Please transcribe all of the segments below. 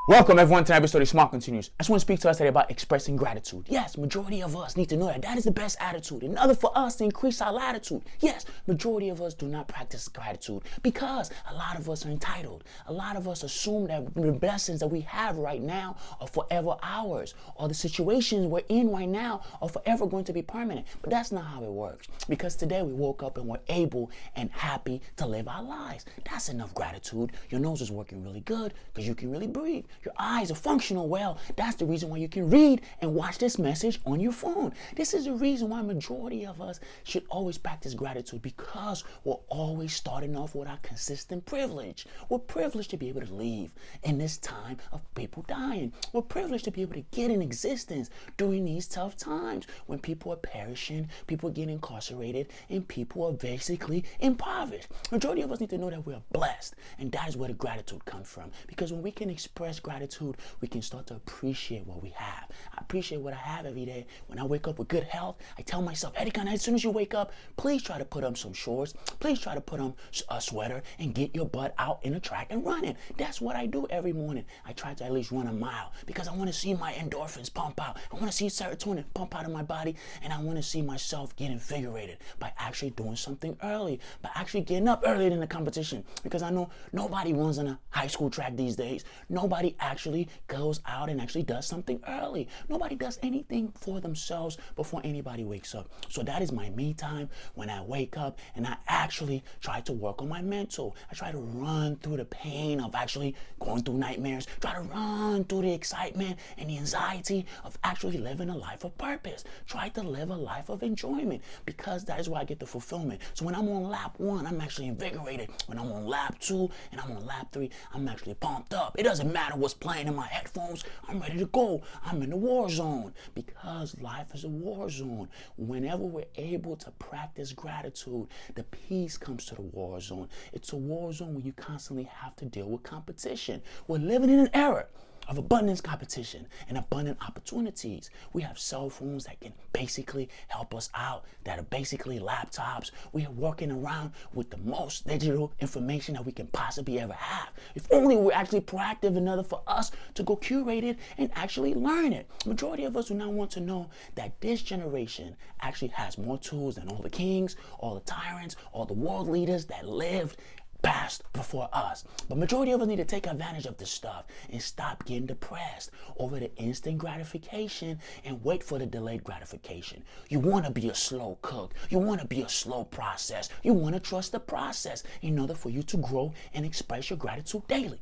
Welcome everyone to episode of Smart Continues. I just want to speak to us today about expressing gratitude. Yes, majority of us need to know that is the best attitude. In order for us to increase our latitude. Yes, majority of us do not practice gratitude because a lot of us are entitled. A lot of us assume that the blessings that we have right now are forever ours, or the situations we're in right now are forever going to be permanent. But that's not how it works, because today we woke up and we're able and happy to live our lives. That's enough gratitude. Your nose is working really good because you can really breathe. Your eyes are functional well. That's the reason why you can read and watch this message on your phone. This is the reason why majority of us should always practice gratitude, because we're always starting off with our consistent privilege. We're privileged to be able to live in this time of people dying. We're privileged to be able to get in existence during these tough times when people are perishing, people are getting incarcerated, and people are basically impoverished. Majority of us need to know that we're blessed, and that is where the gratitude comes from. Because when we can express gratitude, we can start to appreciate what we have. I appreciate what I have every day. When I wake up with good health, I tell myself, Eddie, as soon as you wake up, please try to put on some shorts. Please try to put on a sweater and get your butt out in a track and running. That's what I do every morning. I try to at least run a mile because I want to see my endorphins pump out. I want to see serotonin pump out of my body, and I want to see myself get invigorated by actually doing something early, by actually getting up earlier than the competition. Because I know nobody runs on a high school track these days. Nobody actually goes out and actually does something early. Nobody does anything for themselves before anybody wakes up. So that is my me time, when I wake up and I actually try to work on my mental. I try to run through the pain of actually going through nightmares, try to run through the excitement and the anxiety of actually living a life of purpose. Try to live a life of enjoyment, because that is where I get the fulfillment. So when I'm on lap 1, I'm actually invigorated. When I'm on lap 2 and I'm on lap 3, I'm actually pumped up. It doesn't matter what's playing in my headphones. I'm ready to go. I'm in the war zone, because life is a war zone. Whenever we're able to practice gratitude, the peace comes to the war zone. It's a war zone where you constantly have to deal with competition. We're living in an era of abundance competition and abundant opportunities. We have cell phones that can basically help us out, that are basically laptops. We are working around with the most digital information that we can possibly ever have. If only we're actually proactive enough for us to go curate it and actually learn it. Majority of us do not want to know that this generation actually has more tools than all the kings, all the tyrants, all the world leaders that lived past before us. But majority of us need to take advantage of this stuff and stop getting depressed over the instant gratification and wait for the delayed gratification. You want to be a slow cook. You want to be a slow process. You want to trust the process in order for you to grow and express your gratitude daily.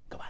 Goodbye.